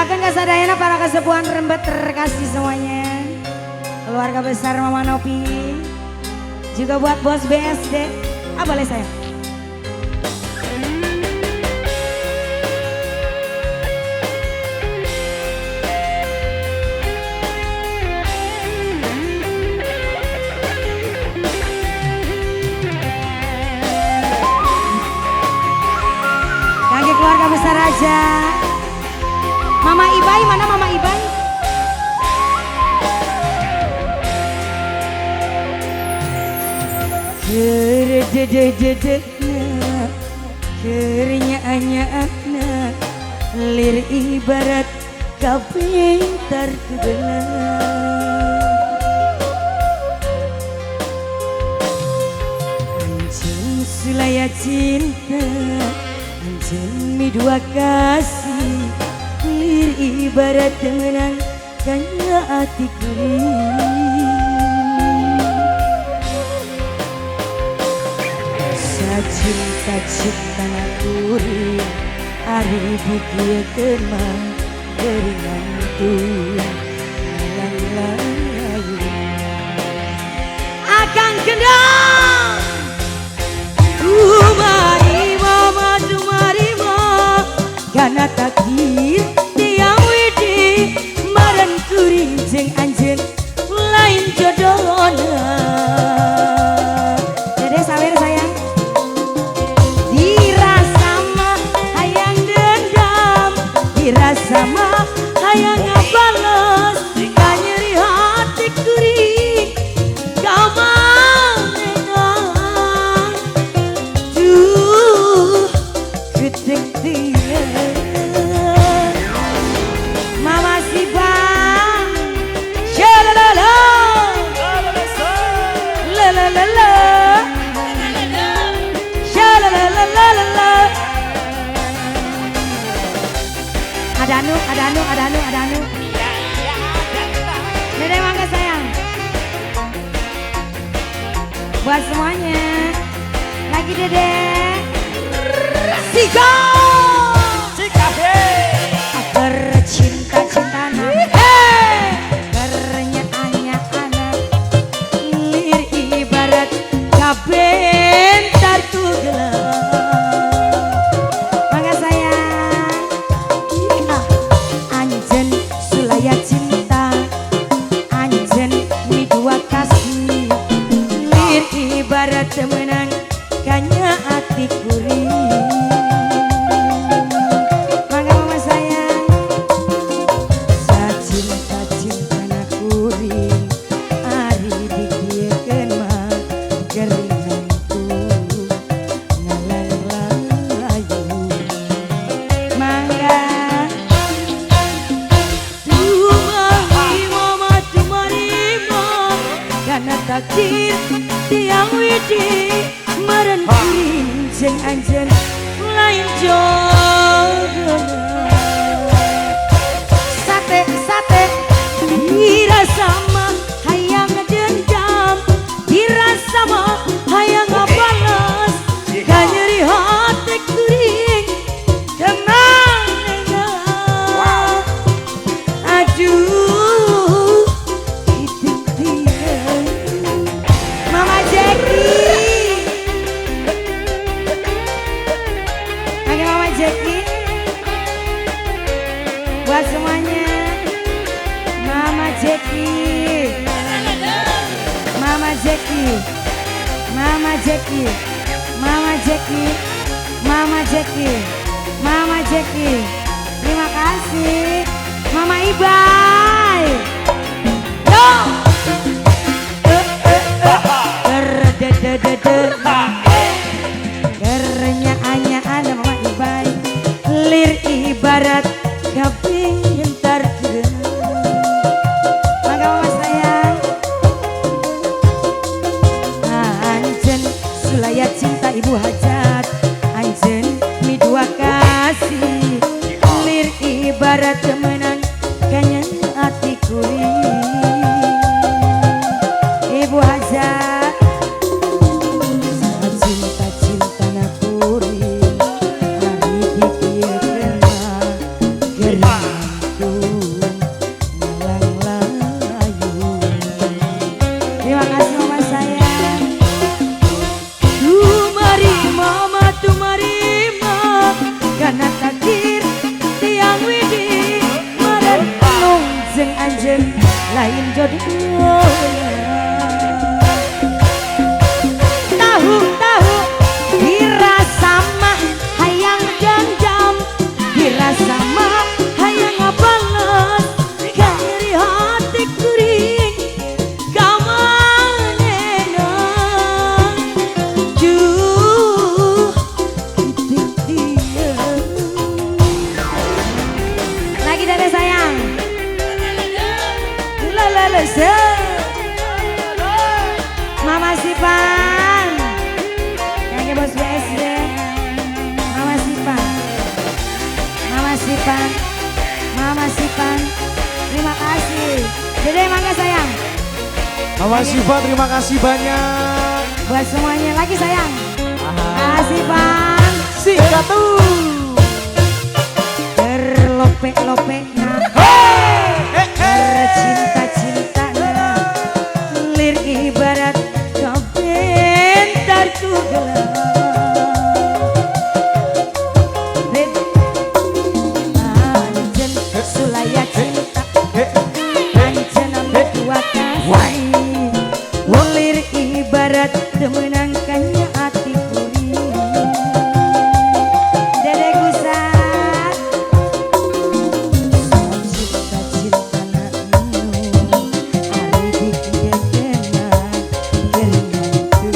Akan kasadayana para kesepuhan rembet terkasih semuanya. Keluarga besar Mama Nopi. Juga buat bos BSD. Boleh sayang? Kaki keluarga besar aja. Mama Ibai, mana Mama Ibai? Kedededededna, kernyaanya lir ibarat kapintar kebelah. Anjing sulaya cinta, anjing mi dua kasih, lir ibarat temenan kanya hati kuring. Cinta-cinta nakuri hari dikiekeun mah geuringan tuh lalang-lalang akan kendang Tumarima karena takdir tiang widi maran kuring jeung anjeun lain jodohna. Dede sawer sayang. Rasa mah hayang ngabales ka nyeri hati kuring ka manehna duh gede dia Mama Sibang shalalala lalalala shalalala. Ada anu. Dede mangga sayang. Buat semuanya. Lagi Dede. Sika cinta-cintana. Bernyanyi-nyanyi lir ibarat kabentar tu gelap. Ibarat temenan kanya hati kuring. Mangga mama sayang. Sacinta-cinta na kuring ari dikiekeun mah geuringan tuh ngalang-layu. Mangga tumarima karena takdir tiang widi meren kuring jeung anjeun lain jodohna. Sate dirasa mah hayang dendam, dirasa mah hayang ngabales ka nyeri hati kuring ka manehna. Aduh buat semuanya. Mama Jackie, Mama Jackie, Mama Jackie, Mama Jackie, Mama Jackie, Mama Jackie. Terima kasih Mama Ibai. Yo. Kernyaanya Mama Ibai lir ibarat kapintar kebelah. Mangga mama sayang. Anjeun sulaya cinta ibu hajat, anjeun mi dua kasih lir ibarat temenan kanya hati kuring. Ibu hajat cinta-cinta na kuring hari dikiekeun mah geuringan jadi tahu dirasa mah hayang dendam, dirasa mah hayang ngabales, kiri hati kuring kamanena juh dia. Lagi dari sayang lalala Mama Sipan kakek bos BSD, Mama Sipan, Mama Sipan, Mama Sipan, terima kasih. Dede mangga sayang. Mama Sipan terima kasih banyak. Buat semuanya lagi sayang. Kasih Pan. Sikat tuh. Terlopek-lopeknya cinta-cinta lir ibarat komentar ku gelap. Anjen sulaya cinta anjen ambil kuat kasih lir ibarat memenangkannya hati kuring. Dede Gusat cinta-cinta nak hari dikendena gerengan tu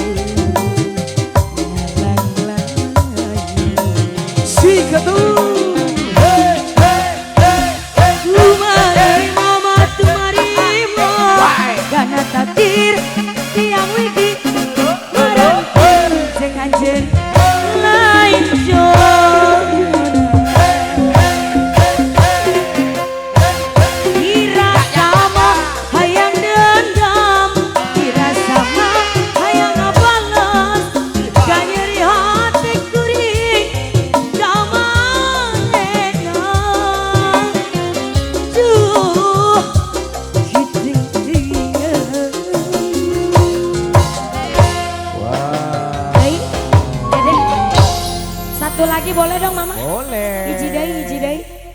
Sikat tuh. karena takdir tiang widi merangkul dengan jen lain dirasa mah hayang dendam, dirasa mah hayang ngabales, kanyeri hati kuring kamanena juh kiting dia. Baik, Dede. Satu lagi boleh dong Mama? Boleh.